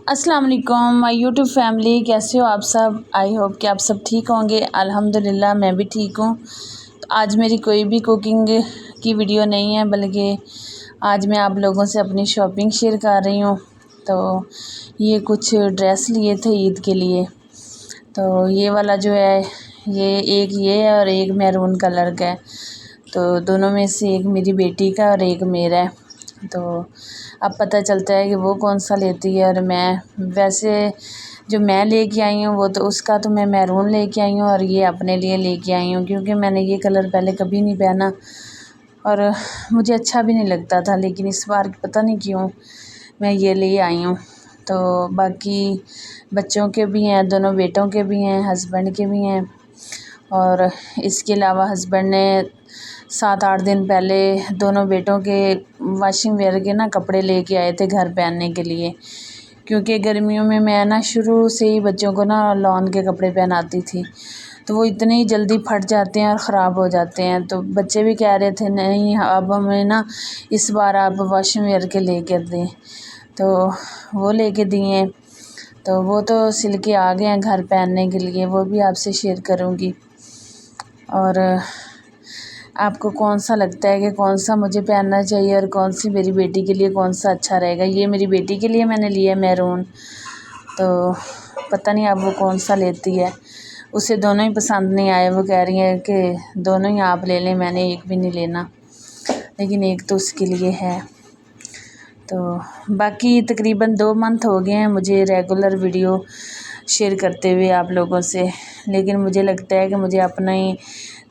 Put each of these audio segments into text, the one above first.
अस्सलाम वालेकुम my YouTube family, कैसे हो आप सब। आई होप कि आप सब ठीक होंगे। अल्हम्दुलिल्लाह मैं भी ठीक हूँ। तो आज मेरी कोई भी कुकिंग की वीडियो नहीं है, बल्कि आज मैं आप लोगों से अपनी शॉपिंग शेयर कर रही हूँ। तो ये कुछ ड्रेस लिए थे ईद के लिए। तो ये वाला जो है ये है और एक मैरून कलर का है। तो दोनों में से एक मेरी बेटी का और एक मेरा है। तो अब पता चलता है कि वो कौन सा लेती है। और मैं वैसे जो मैं लेके आई हूँ वो तो उसका तो मैं मैरून लेके आई हूँ और ये अपने लिए लेके आई हूँ, क्योंकि मैंने ये कलर पहले कभी नहीं पहना और मुझे अच्छा भी नहीं लगता था। लेकिन इस बार पता नहीं क्यों मैं ये ले आई हूँ। तो बाकी बच्चों के भी हैं, दोनों बेटों के भी हैं, हस्बैंड के भी हैं। और इसके अलावा हस्बैंड ने 7-8 दिन पहले दोनों बेटों के वॉशिंग वेयर के ना कपड़े लेके आए थे घर पहनने के लिए, क्योंकि गर्मियों में मैं ना शुरू से ही बच्चों को ना लॉन के कपड़े पहनाती थी। तो वो इतनी जल्दी फट जाते हैं और ख़राब हो जाते हैं। तो बच्चे भी कह रहे थे नहीं अब हमें ना इस बार आप वॉशिंग वेयर के लेके दें। तो वो लेके दिए। तो वो तो सिल के आ गए हैं घर पहनने के लिए, वो भी आपसे शेयर करूँगी। और आपको कौन सा लगता है कि कौन सा मुझे पहनना चाहिए और कौन सी मेरी बेटी के लिए कौन सा अच्छा रहेगा। ये मेरी बेटी के लिए मैंने लिया मैरून। तो पता नहीं अब वो कौन सा लेती है। उसे दोनों ही पसंद नहीं आए। वो कह रही है कि दोनों ही आप ले लें, मैंने एक भी नहीं लेना, लेकिन एक तो उसके लिए है। तो बाकी तकरीबन 2 मंथ हो गए हैं मुझे रेगुलर वीडियो शेयर करते हुए आप लोगों से। लेकिन मुझे लगता है कि मुझे अपना ही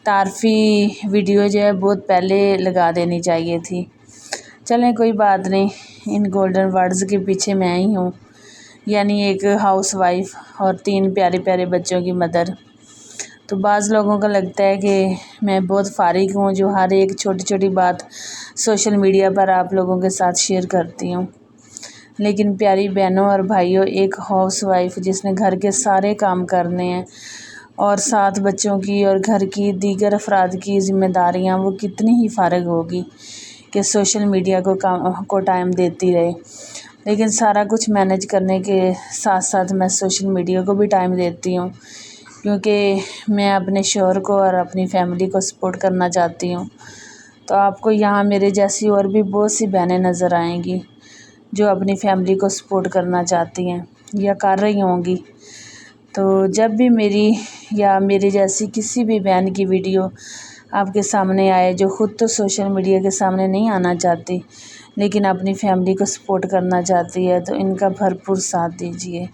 तारफ़ी वीडियो जो है बहुत पहले लगा देनी चाहिए थी। चलें कोई बात नहीं, इन गोल्डन वर्ड्स के पीछे मैं ही हूँ, यानी एक हाउस वाइफ और 3 प्यारे प्यारे बच्चों की मदर। तो बाज़ लोगों को लगता है कि मैं बहुत फ़ारिग हूँ जो हर एक छोटी छोटी बात सोशल मीडिया पर आप लोगों के साथ शेयर करती हूँ। लेकिन प्यारी बहनों और भाइयों, एक हाउस वाइफ जिसने घर के सारे काम करने हैं और 7 बच्चों की और घर की दीगर अफराद की ज़िम्मेदारियाँ, वो कितनी ही फ़ारिग होगी कि सोशल मीडिया को टाइम देती रहे। लेकिन सारा कुछ मैनेज करने के साथ साथ मैं सोशल मीडिया को भी टाइम देती हूँ, क्योंकि मैं अपने शौहर को और अपनी फैमिली को सपोर्ट करना चाहती हूँ। तो आपको यहाँ मेरे जैसी और भी बहुत सी बहनें नज़र आएंगी जो अपनी फैमिली को सपोर्ट करना चाहती हैं या कर रही होंगी। तो जब भी मेरी या मेरे जैसी किसी भी बहन की वीडियो आपके सामने आए जो ख़ुद तो सोशल मीडिया के सामने नहीं आना चाहती लेकिन अपनी फैमिली को सपोर्ट करना चाहती है, तो इनका भरपूर साथ दीजिए।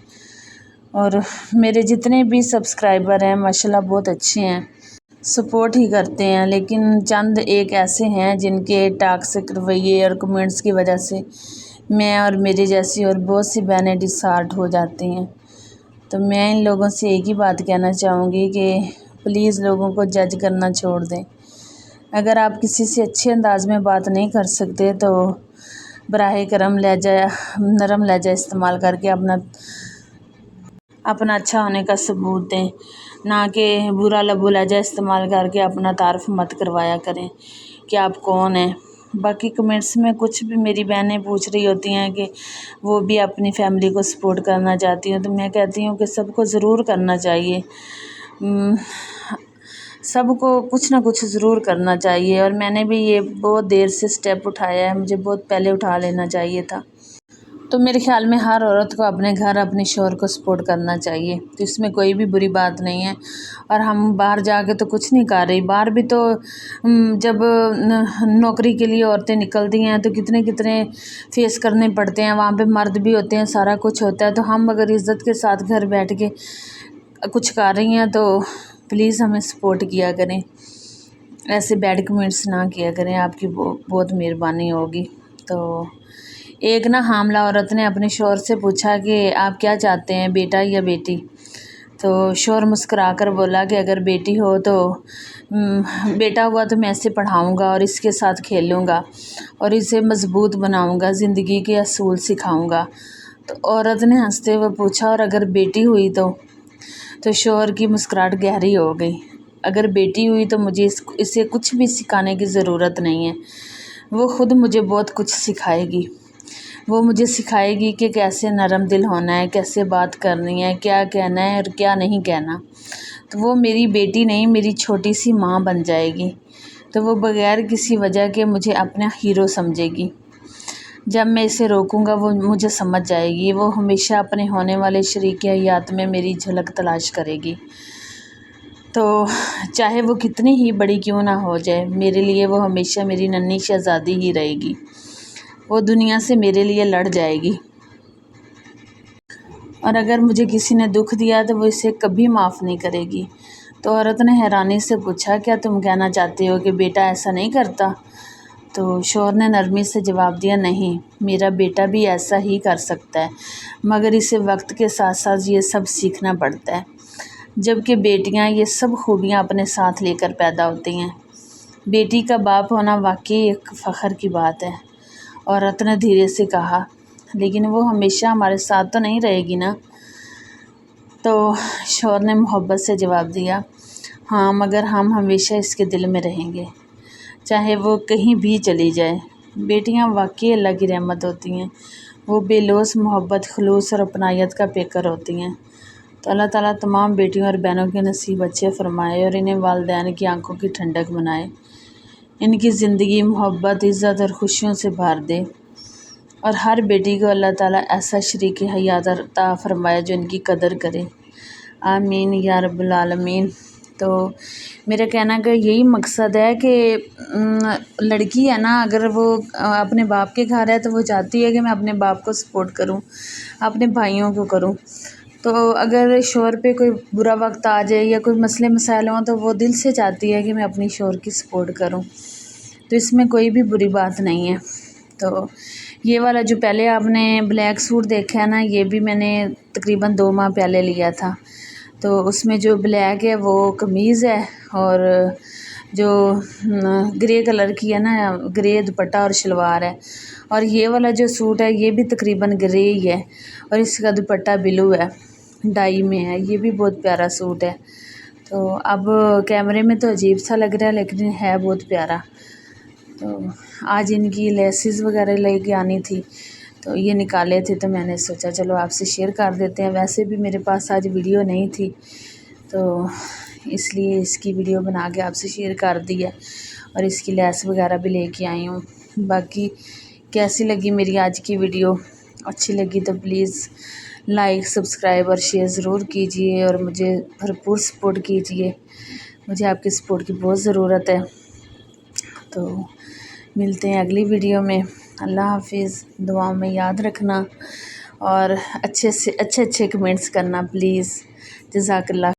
और मेरे जितने भी सब्सक्राइबर हैं माशाल्लाह बहुत अच्छे हैं, सपोर्ट ही करते हैं। लेकिन चंद एक ऐसे हैं जिनके टॉक्सिक रवैये और कमेंट्स की वजह से मैं और मेरी जैसी और बहुत सी बहनें डिसहार्ट हो जाती हैं। तो मैं इन लोगों से एक ही बात कहना चाहूँगी कि प्लीज़ लोगों को जज करना छोड़ दें। अगर आप किसी से अच्छे अंदाज में बात नहीं कर सकते तो बराह करम नरम लहजा इस्तेमाल करके अपना अच्छा होने का सबूत दें, ना कि बुरा लबू लहजा इस्तेमाल करके अपना तारफ़ मत करवाया करें कि आप कौन हैं। बाकी कमेंट्स में कुछ भी मेरी बहनें पूछ रही होती हैं कि वो भी अपनी फैमिली को सपोर्ट करना चाहती हैं, तो मैं कहती हूँ कि सबको ज़रूर करना चाहिए। सबको कुछ ना कुछ ज़रूर करना चाहिए। और मैंने भी ये बहुत देर से स्टेप उठाया है, मुझे बहुत पहले उठा लेना चाहिए था। तो मेरे ख्याल में हर औरत को अपने घर अपने शौहर को सपोर्ट करना चाहिए, तो इसमें कोई भी बुरी बात नहीं है। और हम बाहर जाके तो कुछ नहीं कर रही, बाहर भी तो जब नौकरी के लिए औरतें निकलती हैं तो कितने कितने फेस करने पड़ते हैं, वहाँ पे मर्द भी होते हैं, सारा कुछ होता है। तो हम अगर इज़्ज़त के साथ घर बैठ के कुछ कर रही हैं तो प्लीज़ हमें सपोर्ट किया करें, ऐसे बैड कमेंट्स ना किया करें, आपकी बहुत मेहरबानी होगी। तो एक ना हामला औरत ने अपने शौहर से पूछा कि आप क्या चाहते हैं, बेटा या बेटी। तो शौहर मुस्कुरा कर बोला कि अगर बेटी हो तो बेटा हुआ तो मैं इसे पढ़ाऊँगा और इसके साथ खेलूँगा और इसे मज़बूत बनाऊँगा, ज़िंदगी के असूल सिखाऊँगा। तो औरत ने हंसते हुए पूछा और अगर बेटी हुई तो शौहर की मुस्कुराहट गहरी हो गई। अगर बेटी हुई तो मुझे इसे कुछ भी सिखाने की ज़रूरत नहीं है, वो ख़ुद मुझे बहुत कुछ सिखाएगी। وہ مجھے سکھائے گی کہ کیسے نرم دل ہونا ہے، کیسے بات کرنی ہے، کیا کہنا ہے اور کیا نہیں کہنا۔ تو وہ میری بیٹی نہیں، میری چھوٹی سی ماں بن جائے گی۔ تو وہ بغیر کسی وجہ کے مجھے اپنا ہیرو سمجھے گی۔ جب میں اسے روکوں گا وہ مجھے سمجھ جائے گی، وہ ہمیشہ اپنے ہونے والے شریک حیات میں میری جھلک تلاش کرے گی۔ تو چاہے وہ کتنی ہی بڑی کیوں نہ ہو جائے، میرے لیے وہ ہمیشہ میری ننھی شہزادی ہی رہے گی۔ وہ دنیا سے میرے لیے لڑ جائے گی، اور اگر مجھے کسی نے دکھ دیا تو وہ اسے کبھی معاف نہیں کرے گی۔ تو عورت نے حیرانی سے پوچھا، کیا تم کہنا چاہتے ہو کہ بیٹا ایسا نہیں کرتا؟ تو شوہر نے نرمی سے جواب دیا، نہیں، میرا بیٹا بھی ایسا ہی کر سکتا ہے، مگر اسے وقت کے ساتھ ساتھ یہ سب سیکھنا پڑتا ہے، جبکہ بیٹیاں یہ سب خوبیاں اپنے ساتھ لے کر پیدا ہوتی ہیں۔ بیٹی کا باپ ہونا واقعی ایک فخر کی بات ہے۔ عورت نے دھیرے سے کہا، لیکن وہ ہمیشہ ہمارے ساتھ تو نہیں رہے گی نا؟ تو شوہر نے محبت سے جواب دیا، ہاں، مگر ہم ہمیشہ اس کے دل میں رہیں گے، چاہے وہ کہیں بھی چلی جائے۔ بیٹیاں واقعی اللہ کی رحمت ہوتی ہیں، وہ بے لوث محبت، خلوص اور اپنائیت کا پیکر ہوتی ہیں۔ تو اللہ تعالیٰ تمام بیٹیوں اور بہنوں کے نصیب اچھے فرمائے اور انہیں والدین کی آنکھوں کی ٹھنڈک بنائے، ان کی زندگی محبت، عزت اور خوشیوں سے بھر دے، اور ہر بیٹی کو اللہ تعالیٰ ایسا شریک حیات عطا فرمائے جو ان کی قدر کرے۔ آمین یا رب العالمین۔ تو میرا کہنا کہ یہی مقصد ہے کہ لڑکی ہے نا، اگر وہ اپنے باپ کے گھر ہے تو وہ چاہتی ہے کہ میں اپنے باپ کو سپورٹ کروں، اپنے بھائیوں کو کروں۔ تو اگر شوہر پہ کوئی برا وقت آ جائے یا کوئی مسئلے مسائل ہوں تو وہ دل سے چاہتی ہے کہ میں اپنی شوہر کی سپورٹ کروں، تو اس میں کوئی بھی بری بات نہیں ہے۔ تو یہ والا جو پہلے آپ نے بلیک سوٹ دیکھا ہے نا، یہ بھی میں نے تقریباً 2 ماہ پہلے لیا تھا۔ تو اس میں جو بلیک ہے وہ قمیض ہے، اور جو گرے کلر کی ہے نا، گرے دوپٹہ اور شلوار ہے، اور یہ والا جو سوٹ ہے یہ بھی تقریباً گرے ہی ہے، اور اس کا دوپٹہ بلو ہے، ڈائی میں ہے، یہ بھی بہت پیارا سوٹ ہے۔ تو اب کیمرے میں تو عجیب سا لگ رہا ہے لیکن ہے بہت پیارا۔ تو آج ان کی لیسز وغیرہ لے کے آنی تھی تو یہ نکالے تھے، تو میں نے سوچا چلو آپ سے شیئر کر دیتے ہیں۔ ویسے بھی میرے پاس آج ویڈیو نہیں تھی تو اس لیے اس کی ویڈیو بنا کے آپ سے شیئر کر دی ہے، اور اس کی لیس وغیرہ بھی لے کے آئی ہوں۔ باقی کیسی لگی میری آج کی ویڈیو؟ اچھی لگی تو پلیز لائک، سبسکرائب اور شیئر ضرور کیجیے، اور مجھے بھرپور سپورٹ کیجیے، مجھے آپ کی سپورٹ کی بہت ضرورت ہے۔ تو ملتے ہیں اگلی ویڈیو میں۔ اللہ حافظ۔ دعاؤں میں یاد رکھنا اور اچھے کمنٹس کرنا پلیز۔ جزاک اللہ۔